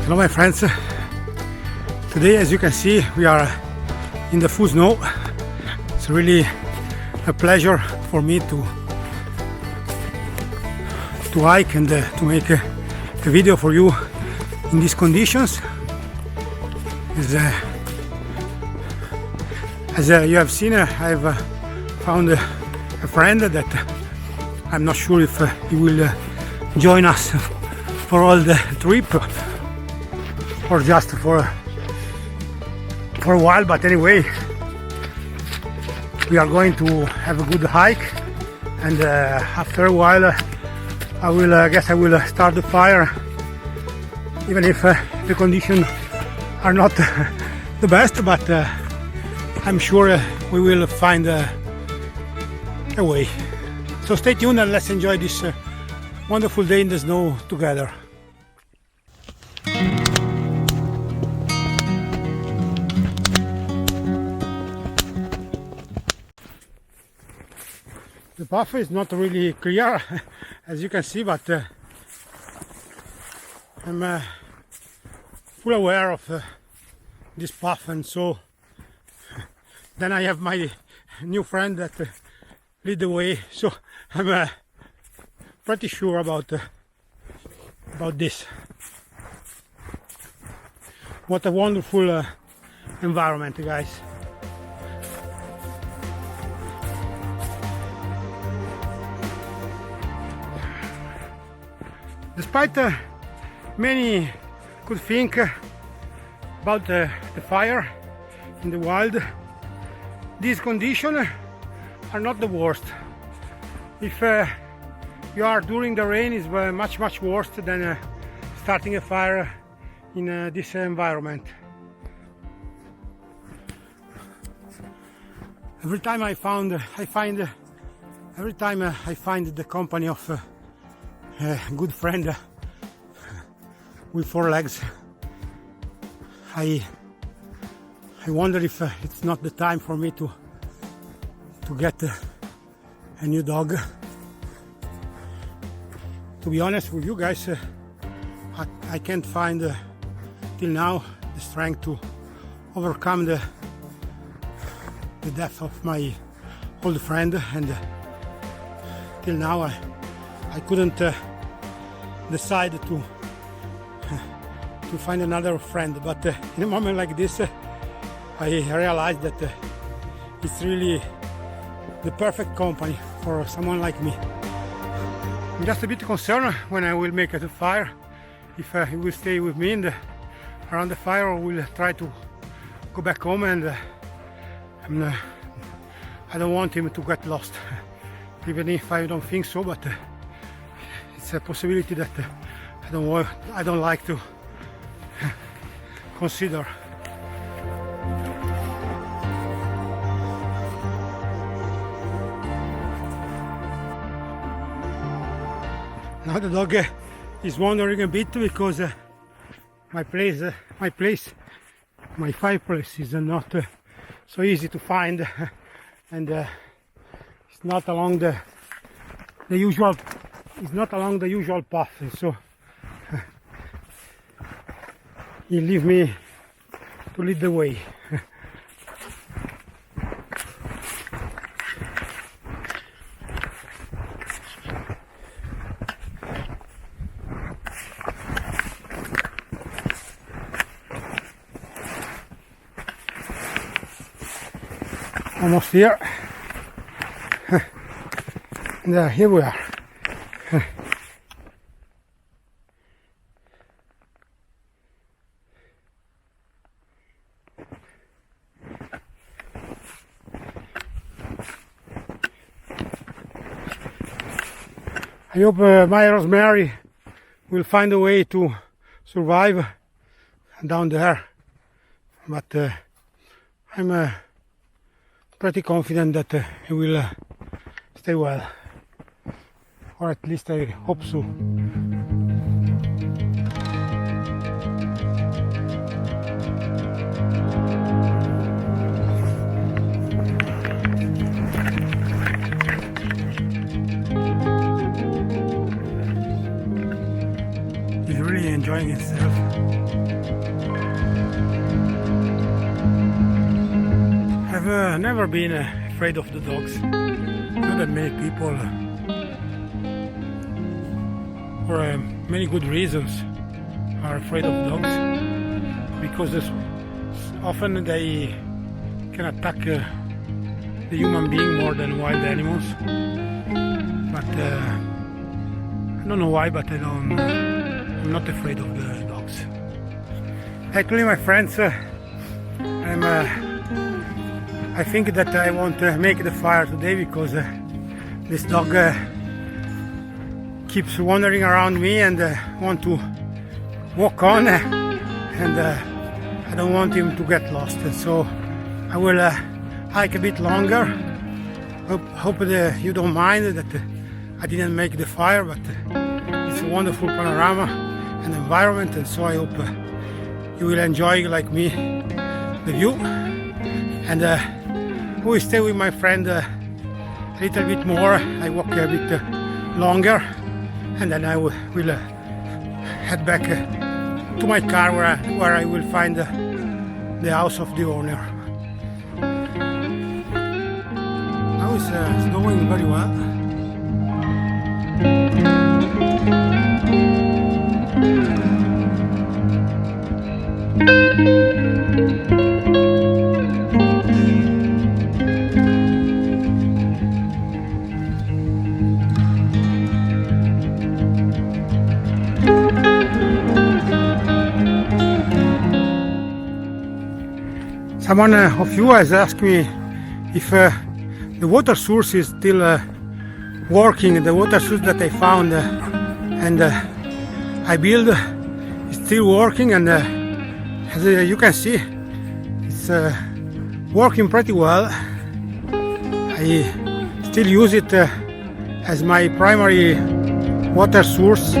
Hello my friends, today as you can see we are in the full snow. It's really a pleasure for me to hike and to make a video for you in these conditions. As you have seen, I've found a friend that I'm not sure if he will join us for all the trip or just for a while, but anyway we are going to have a good hike, and after a while I guess I will start the fire, even if the conditions are not the best, but I'm sure we will find a way. So stay tuned and let's enjoy this wonderful day in the snow together. The path is not really clear as you can see, but I'm full aware of this path, and so then I have my new friend that lead the way, so I'm pretty sure about this. What a wonderful environment, guys. Despite many could think about the fire in the wild, these conditions are not the worst. If you are during the rain, it's much worse than starting a fire in this environment. Every time I find the company of a good friend with four legs, I wonder if it's not the time for me to get a new dog. To be honest with you guys, I can't find till now the strength to overcome the death of my old friend, and till now I couldn't decide to find another friend. But in a moment like this, I realized that it's really the perfect company for someone like me. I'm just a bit concerned when I will make the fire, if he will stay with me around the fire, or will try to go back home, and I don't want him to get lost, even if I don't think so, but it's a possibility that I don't like to consider. Now the dog is wandering a bit because my fireplace is not so easy to find, and it's not along the usual. It's not along the usual path, and so he leave me to lead the way. Almost here, and here we are. I hope my Rosemary will find a way to survive down there, but I'm pretty confident that he will stay well, or at least I hope so. He's really enjoying himself. I've never been afraid of the dogs. Not that many people, for many good reasons, are afraid of dogs, because often they can attack the human being more than wild animals. But I don't know why, but I'm not afraid of the dogs. Actually, my friends, I think that I won't make the fire today because this dog keeps wandering around me and want to walk on, and I don't want him to get lost. And so I will hike a bit longer. Hope that you don't mind that I didn't make the fire, but it's a wonderful panorama and environment, and so I hope you will enjoy, like me, the view. And I will stay with my friend a little bit more. I walk a bit longer, and then I will head back to my car where I will find the house of the owner. Now it's snowing very well. Someone of you has asked me if the water source is still working. The water source that I found and I built is still working, and as you can see, it's working pretty well. I still use it as my primary water source.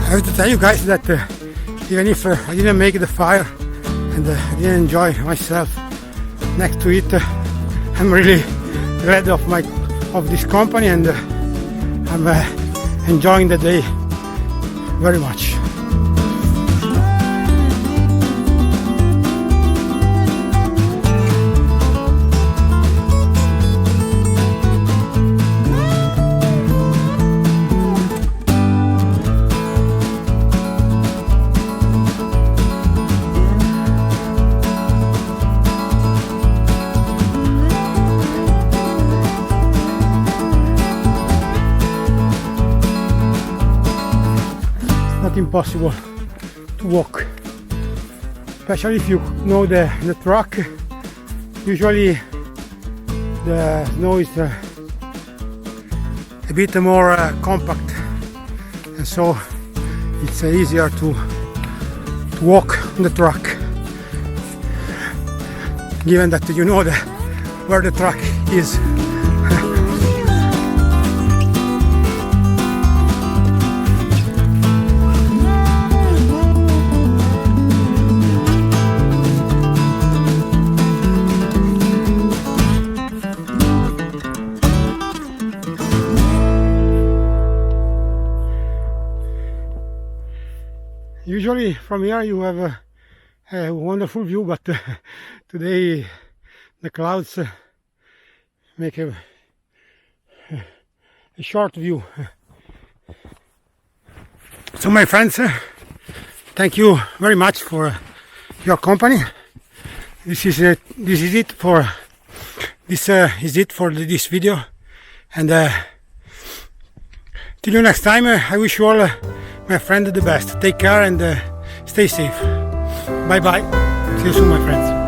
I have to tell you guys that even if I didn't make the fire and I didn't enjoy myself next to it, I'm really glad of this company, and I'm enjoying the day very much. Impossible to walk, especially if you know the track. Usually the snow is a bit more compact, and so it's easier to walk on the track, given that you know where the track is. Usually from here you have a wonderful view, but today the clouds make a short view. So my friends, thank you very much for your company. This is it for this video, and till you next time, I wish you all, my friend, the best. Take care and stay safe. Bye bye. See you soon, my friends.